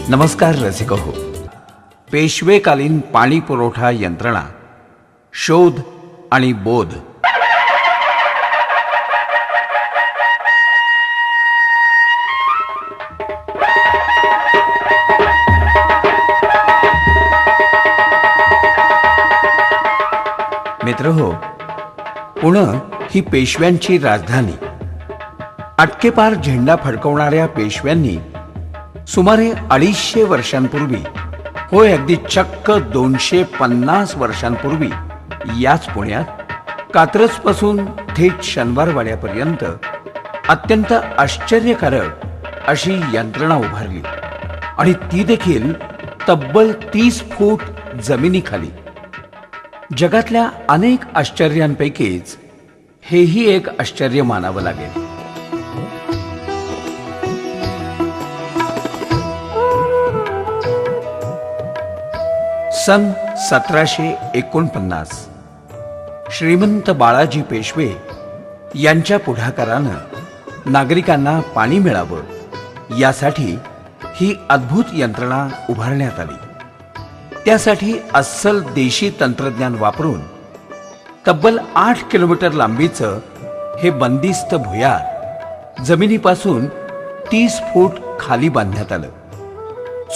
नमस्कार रसिक हो. पेशवेकालीन पाणी पुरवठा यंत्रणा, शोध आणि बोध. मित्र हो, पुणे ही पेशव्यांची राजधानी. अटकेपार झेंडा फडकवणाऱ्या पेशव्यांनी सुमारे 250 वर्षांपूर्वी, होय अगदी चक्क 250 वर्षांपूर्वी, याच पुण्यात कात्रजपासून थेट शनिवारवाड्यापर्यंत अत्यंत आश्चर्यकारक अशी यंत्रणा उभारली, आणि ती देखील तब्बल 30 फूट जमिनीखाली. जगातल्या अनेक आश्चर्यांपैकीच हेही एक आश्चर्य मानावं लागेल. सन 1749 श्रीमंत बाळाजी पेशवे यांच्या पुढाकारानं नागरिकांना पाणी मिळावं यासाठी ही अद्भुत यंत्रणा उभारण्यात आली. त्यासाठी अस्सल देशी तंत्रज्ञान वापरून तब्बल 8 किलोमीटर लांबीचं हे बंदिस्त भुयार जमिनीपासून 30 फूट खाली बांधण्यात आलं.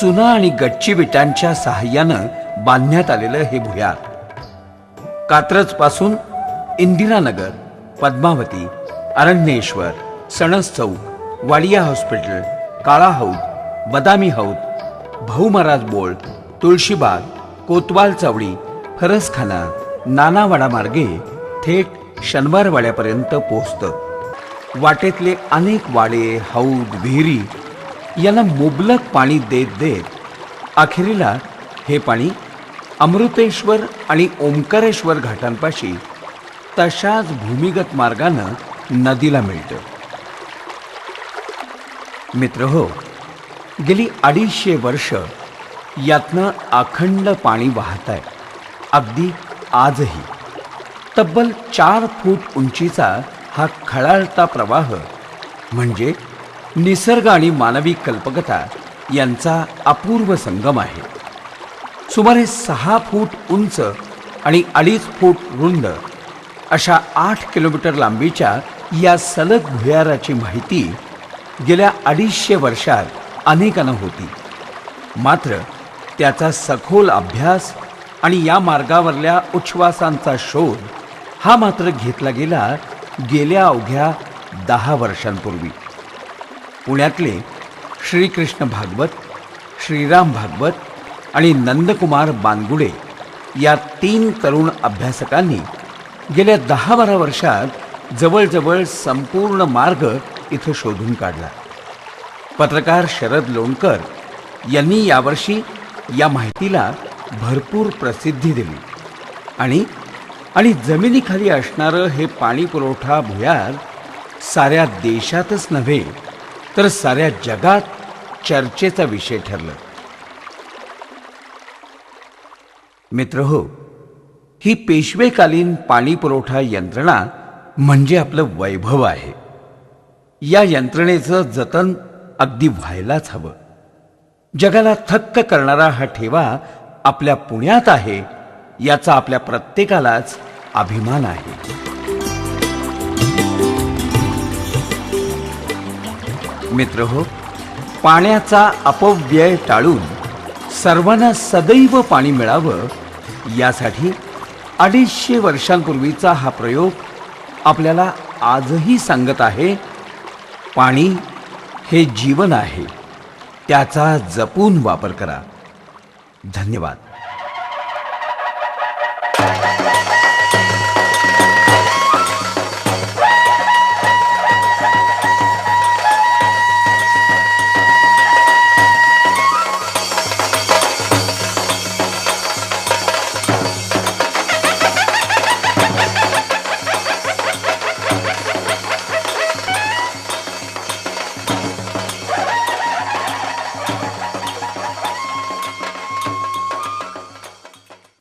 चुना आणि गच्ची विटांच्या सहाय्यानं बांधण्यात आलेलं हे भुयार कात्रज पासून इंदिरानगर, पद्मावती, अरण्येश्वर, सणस चौक, वाडिया हॉस्पिटल, काळा हौद, बदामी हौद, भाऊ महाराज बोळ, तुळशीबाग, कोतवाल चवडी, फरसखाना, नानावाडा मार्गे थेट शनिवारवाड्यापर्यंत पोहोचतं. वाटेतले अनेक वाडे, हौद, विहिरी यांना मुबलक पाणी देत देत अखेरीला हे पाणी अमृतेश्वर आणि ओंकारेश्वर घाटांपाशी तशाच भूमिगत मार्गानं नदीला मिळतं. मित्र हो, गेली 250 वर्ष यातनं अखंड पाणी वाहत आहे. अगदी आजही तब्बल 4 फूट उंचीचा हा खळाळता प्रवाह म्हणजे निसर्ग आणि मानवी कल्पकता यांचा अपूर्व संगम आहे. सुमारे 6 फूट उंच आणि 2.5 फूट रुंद अशा 8 किलोमीटर लांबीच्या या सलग भुयाराची माहिती गेल्या 250 वर्षात अनेकांना होती. मात्र त्याचा सखोल अभ्यास आणि या मार्गावरल्या उच्छ्वासांचा शोध हा मात्र घेतला गेला गेल्या अवघ्या 10 वर्षांपूर्वी. पुण्यातले श्रीकृष्ण भागवत, श्रीराम भागवत आणि नंदकुमार बानगुडे या 3 तरुण अभ्यासकांनी गेल्या 10-12 वर्षात जवळजवळ संपूर्ण मार्ग इथं शोधून काढला. पत्रकार शरद लोणकर यांनी यावर्षी या माहितीला भरपूर प्रसिद्धी दिली आणि जमिनीखाली असणारं हे पाणी पुरवठा भुयार साऱ्या देशातच नव्हे तर साऱ्या जगात चर्चेचा विषय ठरलं. मित्र हो, ही पेशवेकालीन पाणी पुरवठा यंत्रणा म्हणजे आपलं वैभव आहे. या यंत्रणेचं जतन अगदी व्हायलाच हवं. जगाला थक्क करणारा हा ठेवा आपल्या पुण्यात आहे याचा आपल्या प्रत्येकालाच अभिमान आहे. मित्र हो, पाण्याचा अपव्यय टाळून सर्वांना सदैव पाणी मिळावं यासाठी 250 वर्षांपूर्वीचा हा प्रयोग आपल्याला आजही सांगत आहे, पाणी हे जीवन आहे, त्याचा जपून वापर करा. धन्यवाद.